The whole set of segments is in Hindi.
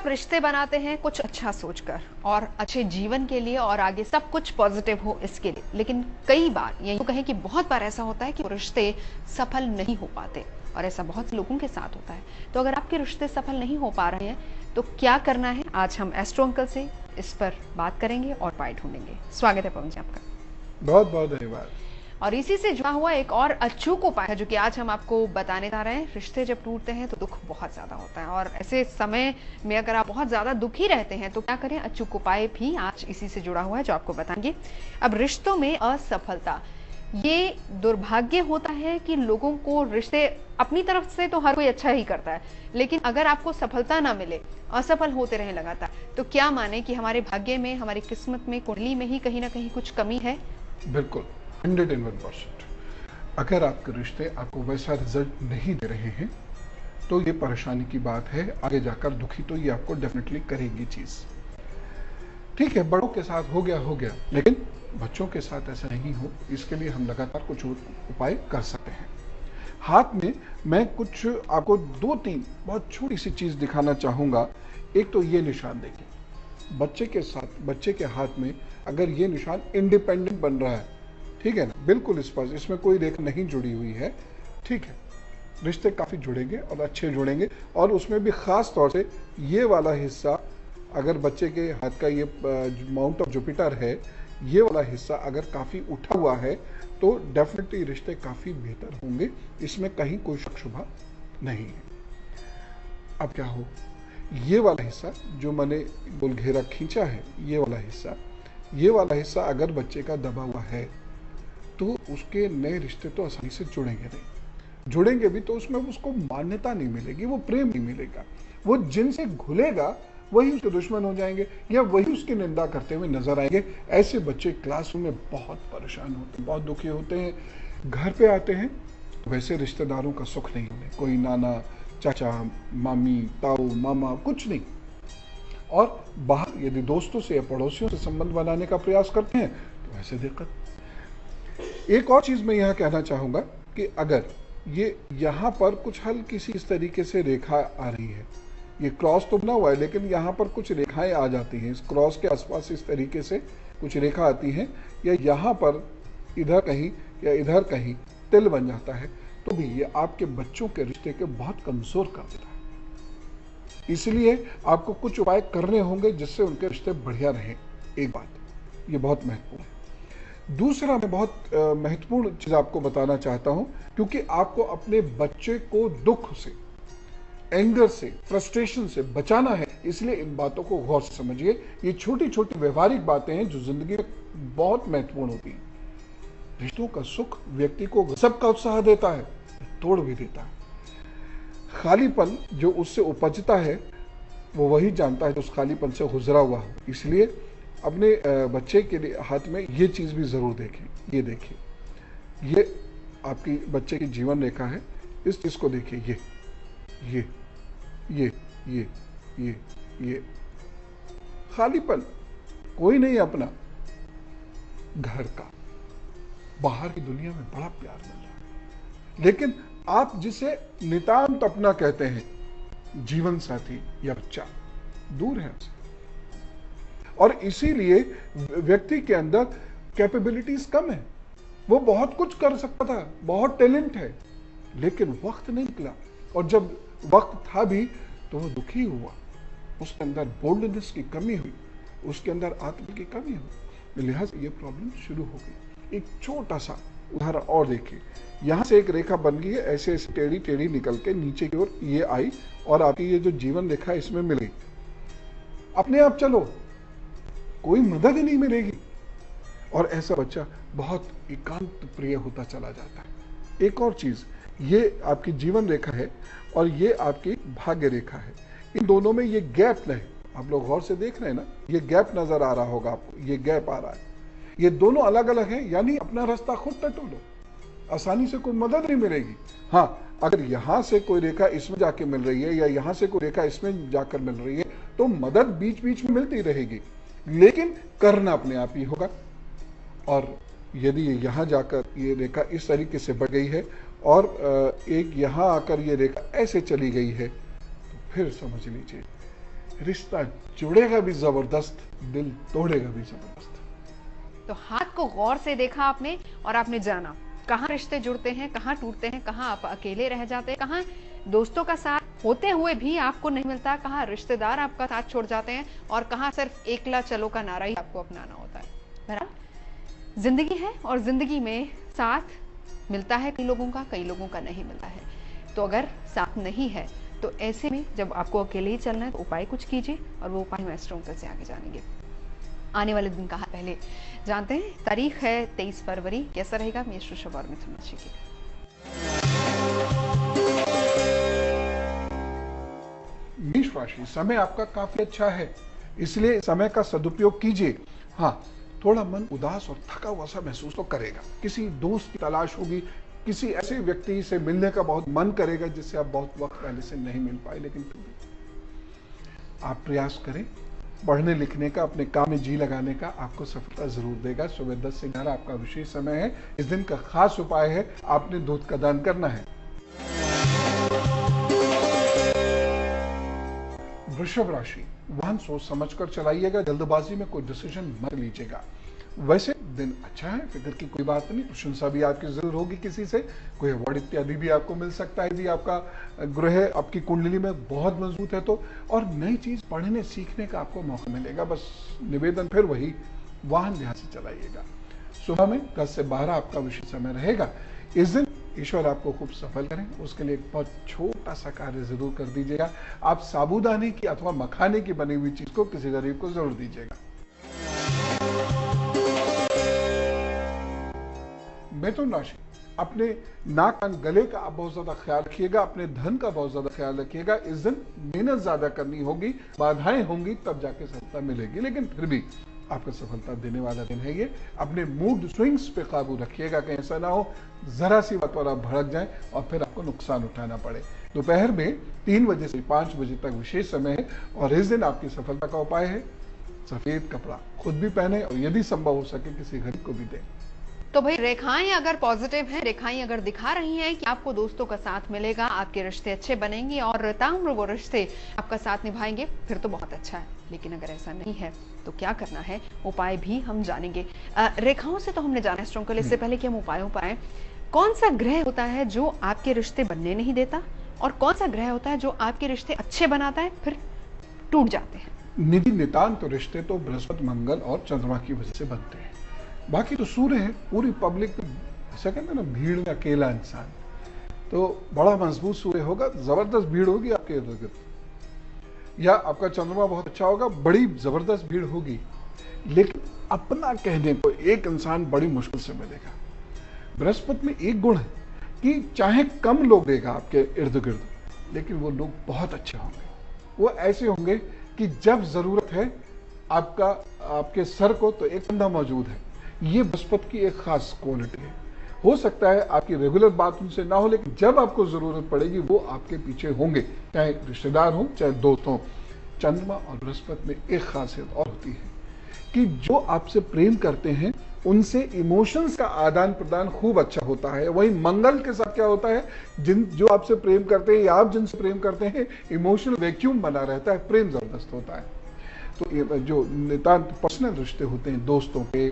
आप रिश्ते बनाते हैं कुछ अच्छा सोचकर और अच्छे जीवन के लिए और आगे सब कुछ पॉजिटिव हो इसके लिए, लेकिन कई बार ये कहें कि बहुत बार ऐसा होता है कि रिश्ते सफल नहीं हो पाते और ऐसा बहुत से लोगों के साथ होता है। तो अगर आपके रिश्ते सफल नहीं हो पा रहे हैं तो क्या करना है, आज हम एस्ट्रो अंकल से इस पर बात करेंगे और उपाय ढूंढेंगे। स्वागत है पवन जी आपका। बहुत बहुत धन्यवाद। और इसी से जुड़ा हुआ एक और अचूक उपाय है जो कि आज हम आपको बताने जा रहे हैं। रिश्ते जब टूटते हैं तो दुख बहुत ज्यादा होता है और ऐसे समय में अगर आप बहुत ज्यादा दुखी रहते हैं तो क्या करें, अचूक उपाय भी आज इसी से जुड़ा हुआ है जो आपको बताएंगे। अब रिश्तों में असफलता, ये दुर्भाग्य होता है कि लोगों को रिश्ते अपनी तरफ से तो हर कोई अच्छा ही करता है, लेकिन अगर आपको सफलता ना मिले, असफल होते रहे लगातार, तो क्या माने कि हमारे भाग्य में, हमारी किस्मत में, कुंडली में ही कहीं ना कहीं कुछ कमी है। बिल्कुल 101%। अगर आपके रिश्ते आपको वैसा रिजल्ट नहीं दे रहे हैं तो ये परेशानी की बात है। आगे जाकर दुखी तो ये आपको डेफिनेटली करेगी चीज। ठीक है, बड़ों के साथ हो गया, लेकिन बच्चों के साथ ऐसा नहीं हो, इसके लिए हम लगातार कुछ उपाय कर सकते हैं। हाथ में मैं कुछ आपको 2-3 बहुत छोटी सी चीज दिखाना चाहूंगा। एक तो ये निशान देखिए, बच्चे के हाथ में अगर ये निशान इंडिपेंडेंट बन रहा है, ठीक है ना, बिल्कुल स्पष्ट, इसमें कोई रेखा नहीं जुड़ी हुई है, ठीक है, रिश्ते काफी जुड़ेंगे और अच्छे जुड़ेंगे। और उसमें भी खास तौर से ये वाला हिस्सा, अगर बच्चे के हाथ का ये माउंट ऑफ जुपिटर है, ये वाला हिस्सा अगर काफी उठा हुआ है तो डेफिनेटली रिश्ते काफी बेहतर होंगे, इसमें कहीं कोई शक शुबा नहीं है। अब क्या हो, ये वाला हिस्सा जो मैंने गोल घेरा खींचा है, ये वाला हिस्सा अगर बच्चे का दबा हुआ है तो उसके नए रिश्ते तो आसानी से जुड़ेंगे नहीं। जुड़ेंगे भी तो उसमें उसको मान्यता नहीं मिलेगी, वो प्रेम नहीं मिलेगा। वो जिनसे घुलेगा वही उसके दुश्मन हो जाएंगे या वही उसकी निंदा करते हुए नजर आएंगे। ऐसे बच्चे क्लासरूम में बहुत परेशान होते हैं, बहुत दुखी होते हैं। घर पे आते हैं, वैसे रिश्तेदारों का सुख नहीं होने, कोई नाना, चाचा, मामी, ताऊ, मामा, कुछ नहीं। और बाहर यदि दोस्तों से या पड़ोसियों से संबंध बनाने का प्रयास करते हैं तो ऐसे दिक्कत। एक और चीज मैं यहाँ कहना चाहूंगा कि अगर ये यहाँ पर कुछ हल्की सी इस तरीके से रेखा आ रही है, ये क्रॉस तो बना हुआ है लेकिन यहाँ पर कुछ रेखाएं आ जाती हैं, इस क्रॉस के आसपास इस तरीके से कुछ रेखा आती हैं, या यहाँ पर इधर कहीं या इधर कहीं तिल बन जाता है, तो भी ये आपके बच्चों के रिश्ते के बहुत कमजोर कर देता है। इसलिए आपको कुछ उपाय करने होंगे जिससे उनके रिश्ते बढ़िया रहें। एक बात ये बहुत महत्वपूर्ण है। दूसरा मैं बहुत महत्वपूर्ण चीज आपको बताना चाहता हूं, क्योंकि आपको अपने बच्चे को दुख से, एंगर से, फ्रस्ट्रेशन से बचाना है, इसलिए इन बातों को गौर से समझिए। ये छोटी छोटी व्यवहारिक बातें हैं जो जिंदगी में बहुत महत्वपूर्ण होती हैं। रिश्तों का सुख व्यक्ति को गजब का उत्साह देता है, तोड़ भी देता है। खालीपन जो उससे उपजता है वो वही जानता है जो उस खालीपन से गुजरा हुआ हो। इसलिए अपने बच्चे के लिए हाथ में ये चीज भी जरूर देखें। ये देखिए, ये आपकी बच्चे की जीवन रेखा है, इस चीज को देखिए। ये ये ये ये ये खालीपन, कोई नहीं अपना, घर का, बाहर की दुनिया में बड़ा प्यार मिल रहा है, लेकिन आप जिसे नितांत अपना कहते हैं, जीवन साथी या बच्चा, दूर है हमसे। और इसीलिए व्यक्ति के अंदर कैपेबिलिटीज कम है। वो बहुत कुछ कर सकता था, बहुत टैलेंट है, लेकिन वक्त नहीं निकला। और जब वक्त था भी तो वो दुखी हुआ, उसके अंदर बोल्डनेस की कमी हुई, उसके अंदर आत्म की कमी हुई, लिहाजा ये प्रॉब्लम शुरू हो गई। एक छोटा सा उदाहरण और देखिए, यहां से एक रेखा बन गई है, ऐसे ऐसे टेढ़ी टेढ़ी निकल के नीचे की ओर ये आई और आपकी ये जो जीवन रेखा इसमें मिल गई। अपने आप चलो, कोई मदद नहीं मिलेगी, और ऐसा बच्चा बहुत एकांत प्रिय होता चला जाता है। एक और चीज, ये आपकी जीवन रेखा है और ये आपकी भाग्य रेखा है। इन दोनों में ये गैप नहीं, आप लोग गौर से देख रहे हैं ना, ये गैप नजर आ रहा होगा आपको, ये गैप आ रहा है। ये दोनों अलग अलग हैं, यानी अपना रास्ता खुद टटोलो, आसानी से कोई मदद नहीं मिलेगी। हाँ, अगर यहां से कोई रेखा इसमें जाके मिल रही है या यहां से कोई रेखा इसमें जाकर मिल रही है तो मदद बीच बीच में मिलती रहेगी, लेकिन करना अपने आप ही होगा। और यदि यहां जाकर ये रेखा इस तरीके से बढ़ गई है और एक यहां आकर ये रेखा ऐसे चली गई है, तो फिर समझ लीजिए रिश्ता जुड़ेगा भी जबरदस्त, दिल तोड़ेगा भी जबरदस्त। तो हाथ को गौर से देखा आपने और आपने जाना कहाँ रिश्ते जुड़ते हैं, कहाँ टूटते हैं, कहाँ आप अकेले रह जाते हैं, कहाँ दोस्तों का साथ होते हुए भी आपको नहीं मिलता, कहाँ रिश्तेदार आपका साथ छोड़ जाते हैं और कहाँ सिर्फ एकला चलो का नारा ही आपको अपनाना होता है। बहरहाल जिंदगी है और जिंदगी में साथ मिलता है कई लोगों का नहीं मिलता है। तो अगर साथ नहीं है तो ऐसे में जब आपको अकेले ही चलना है तो उपाय कुछ कीजिए और वो उपाय मास्टर अंकल से आगे जानेंगे। आने वाले दिन कहा पहले जानते हैं, तारीख है 23 फरवरी। कैसा रहेगा मेष, वृषभ और मिथुन राशि के? मेष राशि, समय आपका काफी अच्छा है, इसलिए समय का सदुपयोग कीजिए। हाँ, थोड़ा मन उदास और थका हुआ सा महसूस तो करेगा, किसी दोस्त की तलाश होगी, किसी ऐसे व्यक्ति से मिलने का बहुत मन करेगा जिससे आप बहुत वक्त पहले से नहीं मिल पाए, लेकिन फिर भी आप प्रयास करें पढ़ने लिखने का, अपने काम में जी लगाने का, आपको सफलता जरूर देगा। सुबह 10 से 11 आपका विशेष समय है। इस दिन का खास उपाय है आपने दूध का दान करना है। वृषभ राशि, वाहन सोच समझकर चलाइएगा, जल्दबाजी में कोई डिसीजन मत लीजिएगा। वैसे दिन अच्छा है, फिक्र की कोई बात नहीं। प्रशंसा भी आपकी जरूर होगी किसी से, कोई अवार्ड इत्यादि भी आपको मिल सकता है यदि आपका ग्रह आपकी कुंडली में बहुत मजबूत है तो। और नई चीज पढ़ने सीखने का आपको मौका मिलेगा। बस निवेदन फिर वही, वाहन ध्यान से चलाइएगा। सुबह में 10 से 12 आपका विशेष समय रहेगा। इस दिन ईश्वर आपको खूब सफल करें, उसके लिए एक बहुत छोटा सा कार्य जरूर कर दीजिएगा। आप साबूदाने की अथवा मखाने की बनी हुई चीज को किसी गरीब को जरूर दीजिएगा। मिथुन राशि, अपने नाक कान गले का आप बहुत ज्यादा ख्याल रखिएगा, अपने धन का बहुत ज्यादा ख्याल रखिएगा। इस दिन मेहनत ज्यादा करनी होगी, बाधाएं होंगी तब जाके सफलता मिलेगी, लेकिन फिर भी आपको सफलता देने वाला दिन है ये। अपने मूड स्विंग्स पे काबू रखिएगा, कहीं ऐसा ना हो जरा सी बात पर आप भड़क जाएं और फिर आपको नुकसान उठाना पड़े। दोपहर में 3 बजे से 5 बजे तक विशेष समय है और इस दिन आपकी सफलता का उपाय है सफेद कपड़ा खुद भी पहने और यदि संभव हो सके किसी गरीब को भी दें। तो भाई रेखाएं अगर पॉजिटिव हैं, रेखाएं अगर दिखा रही हैं कि आपको दोस्तों का साथ मिलेगा, आपके रिश्ते अच्छे बनेंगे और ताउम्र वो रिश्ते आपका साथ निभाएंगे, फिर तो बहुत अच्छा है। लेकिन अगर ऐसा नहीं है तो क्या करना है, उपाय भी हम जानेंगे। रेखाओं से तो हमने जाना है स्ट्रॉन्ग, इससे पहले कि हम उपायों पर आए, कौन सा ग्रह होता है जो आपके रिश्ते बनने नहीं देता और कौन सा ग्रह होता है जो आपके रिश्ते अच्छे बनाता है फिर टूट जाते हैं? निधि नितांत रिश्ते तो बृहस्पति, मंगल और चंद्रमा की वजह से बनते हैं। बाकी तो सूर्य है, पूरी पब्लिक ऐसा कहते हैं ना, भीड़ में अकेला इंसान, तो बड़ा मजबूत सूर्य होगा, जबरदस्त भीड़ होगी आपके इर्द गिर्द। या आपका चंद्रमा बहुत अच्छा होगा, बड़ी जबरदस्त भीड़ होगी, लेकिन अपना कहने को एक इंसान बड़ी मुश्किल से मिलेगा। बृहस्पति में एक गुण है कि चाहे कम लोग देगा आपके इर्द गिर्द, लेकिन वो लोग बहुत अच्छे होंगे। वो ऐसे होंगे कि जब जरूरत है आपका आपके सर को तो एक कंधा मौजूद है। ये बृहस्पति की एक खास क्वालिटी है। हो सकता है आपकी रेगुलर बात उनसे ना हो, लेकिन जब आपको जरूरत पड़ेगी वो आपके पीछे होंगे, चाहे रिश्तेदार हो चाहे दोस्त हो। चंद्रमा और बृहस्पति में एक खासियत और होती है कि जो आपसे प्रेम करते हैं उनसे इमोशंस का आदान प्रदान खूब अच्छा होता है। वहीं मंगल के साथ क्या होता है, जो आपसे प्रेम करते हैं या आप जिनसे प्रेम करते हैं, इमोशनल वैक्यूम बना रहता है, प्रेम जबरदस्त होता है। तो जो नितांत पर्सनल रिश्ते होते हैं, दोस्तों के,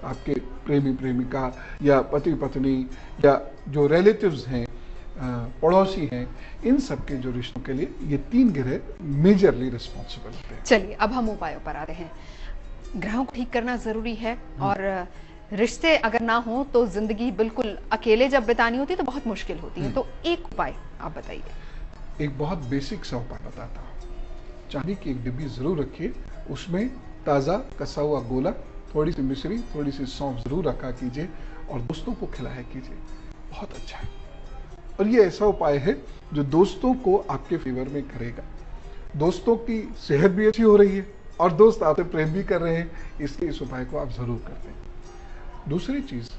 आपके प्रेमी प्रेमिका या पति पत्नी या जो रिलेटिव्स हैं, पड़ोसी हैं, इन सब के जो रिश्तों के लिए ये 3 ग्रह मेजरली रिस्पॉन्सिबल होते हैं। चलिए अब हम उपायों पर आते हैं। ग्रहों को ठीक करना जरूरी है और रिश्ते अगर ना हो तो जिंदगी बिल्कुल अकेले जब बितानी होती है तो बहुत मुश्किल होती है। तो एक उपाय आप बताइए। एक बहुत बेसिक सा उपाय बताता हूँ। चांदी की एक डिब्बी जरूर रखिए, उसमें ताज़ा कसा हुआ गोला, थोड़ी सी मिश्री, थोड़ी सी सौंफ जरूर रखा कीजिए और दोस्तों को खिलाया कीजिए, बहुत अच्छा है। और ये ऐसा उपाय है जो दोस्तों को आपके फेवर में करेगा। दोस्तों की सेहत भी अच्छी हो रही है और दोस्त आपसे प्रेम भी कर रहे हैं, इसलिए इस उपाय को आप जरूर करते हैं। दूसरी चीज,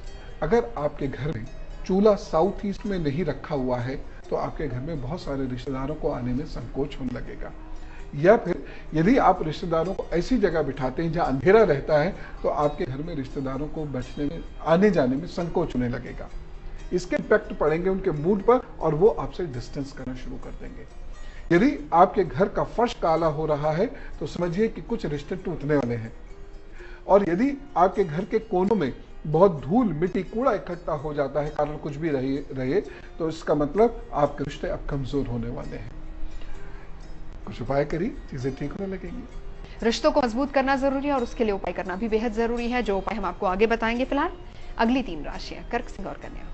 अगर आपके घर में चूल्हा साउथ ईस्ट में नहीं रखा हुआ है तो आपके घर में बहुत सारे रिश्तेदारों को आने में संकोच होने लगेगा। या फिर यदि आप रिश्तेदारों को ऐसी जगह बिठाते हैं जहां अंधेरा रहता है तो आपके घर में रिश्तेदारों को बैठने में, आने जाने में संकोच होने लगेगा। इसके इफेक्ट पड़ेंगे उनके मूड पर और वो आपसे डिस्टेंस करना शुरू कर देंगे। यदि आपके घर का फर्श काला हो रहा है तो समझिए कि कुछ रिश्ते टूटने वाले हैं। और यदि आपके घर के कोनों में बहुत धूल, मिट्टी, कूड़ा इकट्ठा हो जाता है, कारण कुछ भी रहे, तो इसका मतलब आपके रिश्ते अब कमजोर होने वाले हैं। कुछ उपाय करिए, चीजें ठीक होने लगेंगी। रिश्तों को मजबूत करना जरूरी है और उसके लिए उपाय करना भी बेहद जरूरी है, जो उपाय हम आपको आगे बताएंगे। फिलहाल अगली 3 राशियां कर्क, सिंह और कन्या।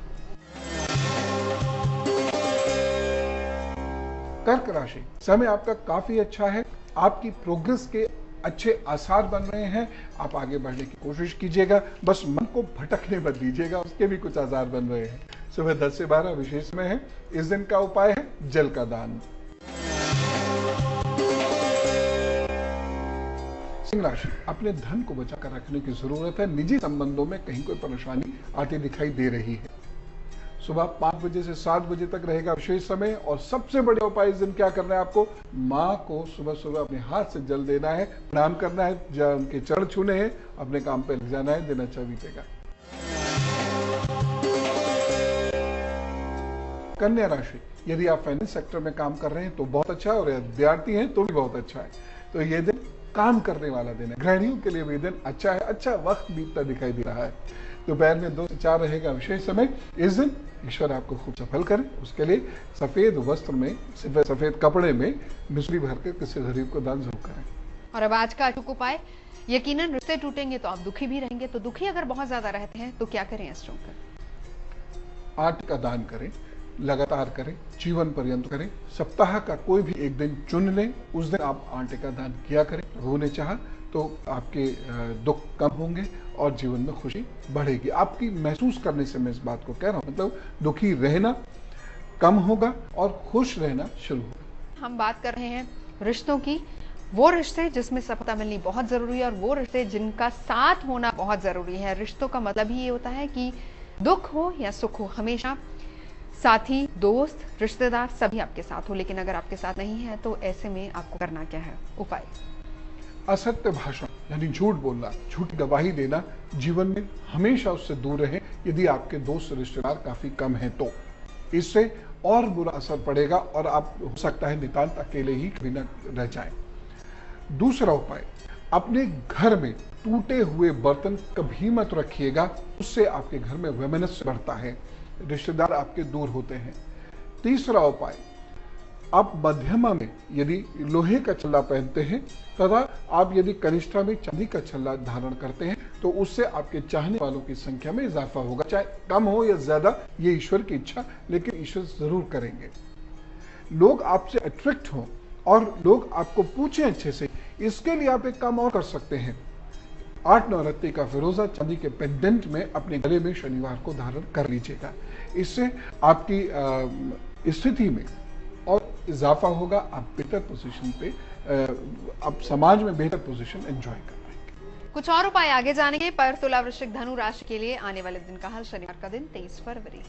कर्क राशि, समय आपका काफी अच्छा है, आपकी प्रोग्रेस के अच्छे आसार बन रहे हैं, आप आगे बढ़ने की कोशिश कीजिएगा, बस मन को भटकने मत दीजिएगा, उसके भी कुछ आसार बन रहे हैं। सुबह 10 से 12 विशेष में है। इस दिन का उपाय है जल का दान। सिंह राशि, अपने धन को बचाकर रखने की जरूरत है, निजी संबंधों में कहीं कोई परेशानी आती दिखाई दे रही है। सुबह 5 बजे से 7 बजे तक रहेगा विशेष समय। और सबसे बड़ा उपाय इस दिन क्या करना है आपको, माँ को सुबह सुबह अपने हाथ से जल देना है, प्रणाम करना है, उनके चरण छूने हैं, अपने काम पे लग जाना है, दिन अच्छा बीतेगा। कन्या राशि, यदि आप फाइनेंस सेक्टर में काम कर रहे हैं तो बहुत अच्छा है, और विद्यार्थी हैं तो भी बहुत अच्छा है। तो ये दिन काम करने वाला दिन है। गृहिणियों के लिए भी दिन अच्छा है, अच्छा वक्त बीतता दिखाई दे रहा है। दोपहर में 2 से 4 रहेगा विशेष समय। इस दिन ईश्वर आपको खूब सफल करे, उसके लिए सफेद वस्त्र में, सफेद कपड़े में मिश्री भर के किसी गरीब को दान जरूर करें। और अब आज का अचूक उपाय, यकीनन रिश्ते टूटेंगे तो आप दुखी भी रहेंगे, तो दुखी अगर बहुत ज्यादा रहते हैं तो क्या करें इस कर? आटे का दान करें, लगातार करें, जीवन पर्यंत करें। सप्ताह का कोई भी एक दिन चुन लें, उस दिन आप आटे का दान किया करें। प्रभु ने चाहा तो आपके दुख कम होंगे और जीवन में खुशी बढ़ेगी। आपकी महसूस करने से मैं इस बात को कह रहा हूं, मतलब दुखी रहना कम होगा और खुश रहना शुरू होगा। हम बात कर रहे हैं रिश्तों की, वो रिश्ते जिसमें सफलता मिलनी बहुत जरूरी है और वो रिश्ते जिनका साथ होना बहुत जरूरी है। रिश्तों का मतलब ही ये होता है कि दुख हो या सुख हो, हमेशा साथी, दोस्त, रिश्तेदार सभी आपके साथ हो। लेकिन अगर आपके साथ नहीं है तो ऐसे में आपको करना क्या है? उपाय, असत्य भाषण यानी झूठ बोलना, झूठी गवाही देना, जीवन में हमेशा उससे दूर रहें। यदि आपके दोस्त रिश्तेदार काफी कम हैं तो इससे और बुरा असर पड़ेगा और आप हो सकता है नितांत अकेले ही कभी न रह जाएं। दूसरा उपाय, अपने घर में टूटे हुए बर्तन कभी मत रखिएगा, उससे आपके घर में वैमनस्य बढ़ता है, रिश्तेदार आपके दूर होते हैं। तीसरा उपाय, आप मध्यमा में यदि लोहे का छल्ला पहनते हैं तथा आप यदि कनिष्ठा में चांदी का छल्ला धारण करते हैं तो उससे आपके चाहने वालों की संख्या में इजाफा होगा। चाहे कम हो या ज्यादा, ये ईश्वर की इच्छा, लेकिन ईश्वर जरूर करेंगे। लोग आपसे अट्रैक्ट हों और लोग आपको पूछें अच्छे से, इसके लिए आप एक काम और कर सकते हैं। 8-9 रत्ती का फिरोजा चांदी के पेंडेंट में अपने गले में शनिवार को धारण कर लीजिएगा। इससे आपकी स्थिति में और इजाफा होगा, आप बेहतर पोजीशन पे, आप समाज में बेहतर पोजीशन एंजॉय कर पाएंगे। कुछ और उपाय आगे जानेंगे, पर तुला, वृश्चिक, धनु राशि के लिए आने वाले दिन का हाल, शनिवार का दिन 23 फरवरी।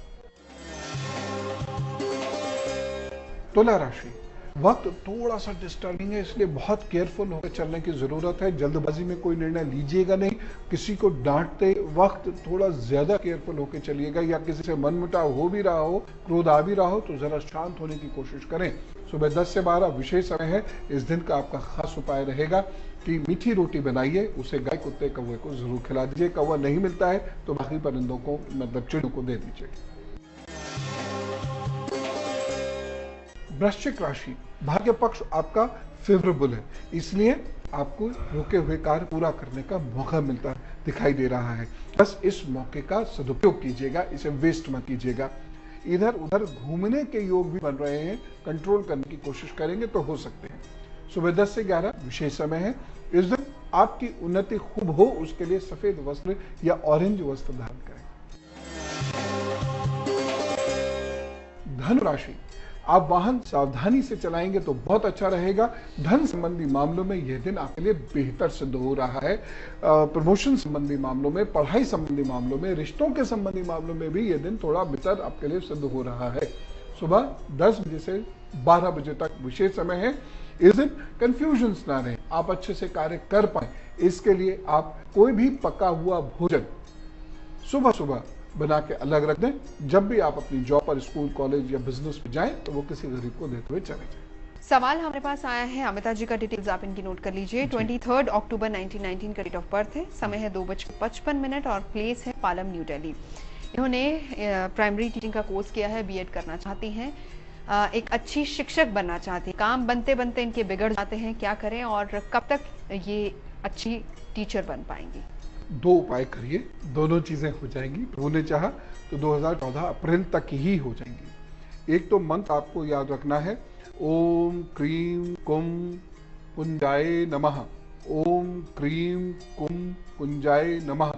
तुला राशि, वक्त थोड़ा सा डिस्टर्बिंग है, इसलिए बहुत केयरफुल होकर चलने की जरूरत है। जल्दबाजी में कोई निर्णय लीजिएगा नहीं। किसी को डांटते वक्त थोड़ा ज्यादा केयरफुल होकर चलिएगा, या किसी से मनमुटाव हो भी रहा हो, क्रोध आ भी रहा हो, तो जरा शांत होने की कोशिश करें। सुबह 10 से 12 विशेष समय है। इस दिन का आपका खास उपाय रहेगा कि मीठी रोटी बनाइए, उसे गाय, कुत्ते, कौवे को जरूर खिला दीजिए। कौवा नहीं मिलता है तो बाकी परिंदों को, मतलब चिड़ियों को दे दीजिए। वृश्चिक राशि, भाग्य पक्ष आपका फेवरेबल है, इसलिए आपको रुके हुए कार्य पूरा करने का मौका मिलता दिखाई दे रहा है। बस इस मौके का सदुपयोग कीजिएगा, इसे वेस्ट मत कीजिएगा। इधर उधर घूमने के योग भी बन रहे हैं, कंट्रोल करने की कोशिश करेंगे तो हो सकते हैं। सुबह 10 से 11 विशेष समय है। इस दिन आपकी उन्नति खूब हो, उसके लिए सफेद वस्त्र या ऑरेंज वस्त्र धारण करें। धनु राशि, आप वाहन सावधानी से चलाएंगे तो बहुत अच्छा रहेगा। धन संबंधी मामलों में यह दिन आपके लिए बेहतर सिद्ध हो रहा है। प्रमोशन संबंधी मामलों में, पढ़ाई संबंधी मामलों में, रिश्तों के संबंधी मामलों में भी यह दिन थोड़ा बेहतर आपके लिए सिद्ध हो रहा है। सुबह 10 बजे से 12 बजे तक विशेष समय है। इस दिन कंफ्यूजन ना रहे, आप अच्छे से कार्य कर पाए, इसके लिए आप कोई भी पका हुआ भोजन सुबह सुबह बना के अलग रख दें। जब भी आप अपनी जॉब पर, स्कूल, कॉलेज या बिजनेस पे जाएं तो वो किसी गरीब को देते हुए चले जाएं। सवाल हमारे पास आया है, अमिता जी का डिटेल्स आप इनकी नोट कर लीजिए। 23 अक्टूबर 1919 का डेट ऑफ बर्थ है, समय है 2:55 और प्लेस है पालम, न्यू दिल्ली। इन्होंने प्राइमरी टीचिंग का कोर्स किया है, बीएड करना चाहती हैं, एक अच्छी शिक्षक बनना चाहती हैं। काम बनते बनते इनके बिगड़ जाते हैं, क्या करें और कब तक ये अच्छी टीचर बन पाएंगी? 2 उपाय करिए, दोनों चीजें हो जाएंगी। प्रभु ने चाहा तो 2014 अप्रैल तक ही हो जाएंगी। एक तो मंत्र आपको याद रखना है, ओम क्रीम कुम कुंजाय नमः, ओम क्रीम कुम कुंजाय नमः।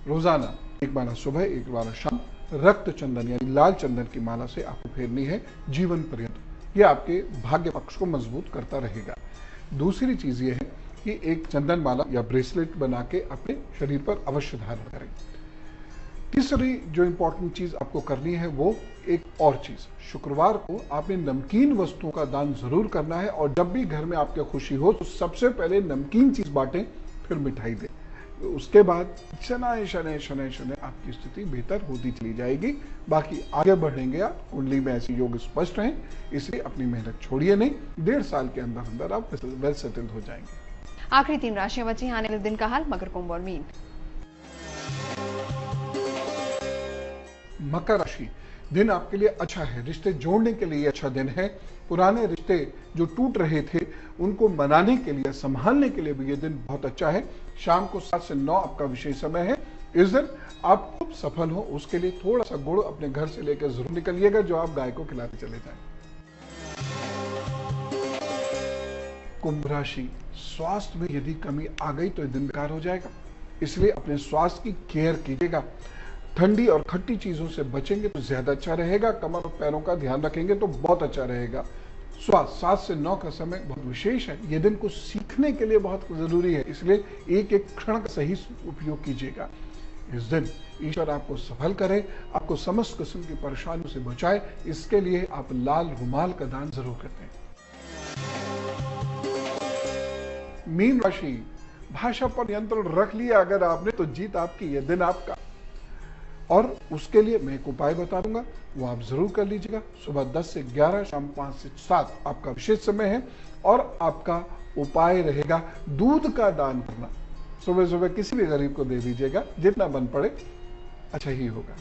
रोजाना एक बार सुबह एक बार शाम रक्त चंदन यानी लाल चंदन की माला से आपको फेरनी है जीवन पर्यंत। यह आपके भाग्य पक्ष को मजबूत करता रहेगा। दूसरी चीज यह है कि एक चंदन माला या ब्रेसलेट बना के अपने शरीर पर अवश्य धारण करें। तीसरी जो इंपॉर्टेंट चीज आपको करनी है वो एक और चीज, शुक्रवार को आपने नमकीन वस्तुओं का दान जरूर करना है। और जब भी घर में आपके खुशी हो तो सबसे पहले नमकीन चीज बांटें, फिर मिठाई दें। उसके बाद शनय शनय शनय शनय आपकी स्थिति बेहतर होती चली जाएगी। बाकी आगे बढ़ेंगे आप, कुंडली में ऐसे योग स्पष्ट हैं, इसलिए अपनी मेहनत छोड़िए नहीं। 1.5 साल के अंदर अंदर आप वेल सेटल्ड हो जाएंगे। आखिरी 3 राशियां बची, आने वाले दिन का हाल मकर, कुंभ और मीन। मकर राशि, दिन आपके लिए अच्छा है, रिश्ते जोड़ने के लिए अच्छा दिन है। पुराने रिश्ते जो टूट रहे थे उनको मनाने के लिए, संभालने के लिए भी ये दिन बहुत अच्छा है। शाम को 7 से 9 आपका विशेष समय है। इस दिन आप खूब सफल हो, उसके लिए थोड़ा सा गुड़ अपने घर से लेकर जरूर निकलिएगा, जो आप गाय को खिलाते चले जाएं। कुंभ राशि, स्वास्थ्य में यदि कमी आ गई तो दिन बेकार हो जाएगा, इसलिए अपने स्वास्थ्य की केयर कीजिएगा। ठंडी और खट्टी चीजों से बचेंगे तो ज्यादा अच्छा रहेगा। कमर और पैरों का ध्यान रखेंगे तो बहुत अच्छा रहेगा। स्वास्थ्य 7 से 9 का समय बहुत विशेष है। यह दिन कुछ सीखने के लिए बहुत जरूरी है, इसलिए एक एक क्षण का सही उपयोग कीजिएगा। इस दिन ईश्वर आपको सफल करे, आपको समस्त किस्म की परेशानियों से बचाए, इसके लिए आप लाल रुमाल का दान जरूर करते हैं। मीन राशि, भाषा पर नियंत्रण रख लिया अगर आपने तो जीत आपकी, यह दिन आपका। और उसके लिए मैं एक उपाय बता दूंगा, वो आप जरूर कर लीजिएगा। सुबह 10 से 11, शाम 5 से 7 आपका विशेष समय है। और आपका उपाय रहेगा दूध का दान करना। सुबह सुबह किसी भी गरीब को दे दीजिएगा, जितना बन पड़े अच्छा ही होगा।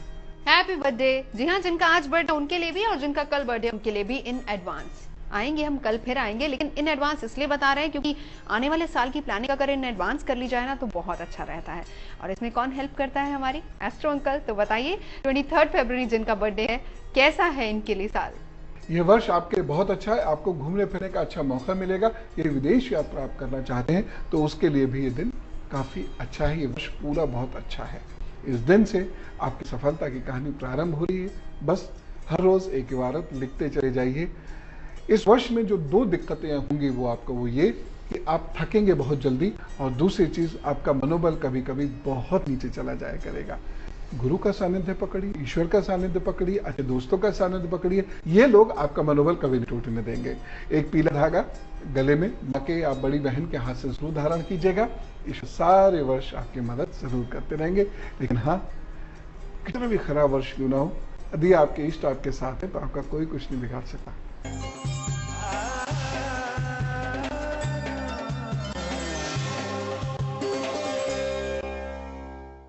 Happy birthday. जी हाँ, जिनका आज बर्थडे उनके लिए भी और जिनका कल बर्थडे उनके लिए भी इन एडवांस। आएंगे हम कल, फिर आएंगे, लेकिन इन एडवांस इसलिए बता रहे हैं क्योंकि आने वाले साल की प्लानिंग अगर इन एडवांस कर ली जाए ना तो बहुत अच्छा रहता है। और इसमें कौन हेल्प करता है? हमारी एस्ट्रो अंकल। तो बताइए 23 फरवरी जिनका बर्थडे है, कैसा है इनके लिए साल? ये वर्ष आपके लिए बहुत अच्छा है। आपको घूमने फिरने का अच्छा मौका मिलेगा। ये विदेश यात्रा आप करना चाहते हैं तो उसके लिए भी ये दिन काफी अच्छा है। ये वर्ष पूरा बहुत अच्छा है। इस दिन से आपकी सफलता की कहानी प्रारंभ हो रही है। बस हर रोज एक इबारत लिखते चले जाइए। इस वर्ष में जो 2 दिक्कतें होंगी वो आपको वो ये कि आप थकेंगे बहुत जल्दी, और दूसरी चीज आपका मनोबल कभी कभी बहुत नीचे चला जाया करेगा। गुरु का सानिध्य पकड़िए, ईश्वर का सानिध्य पकड़िए, अच्छे दोस्तों का सानिध्य पकड़िए। ये लोग आपका मनोबल कभी नहीं टूटने देंगे। एक पीला धागा गले में बाके आप बड़ी बहन के हाथ से जरूर धारण कीजिएगा। ईश्वर सारे वर्ष आपकी मदद जरूर करते रहेंगे। लेकिन हाँ, कितना भी खराब वर्ष क्यों ना हो, यदि आपके इष्ट आपके साथ है तो आपका कोई कुछ नहीं बिगाड़ सकता।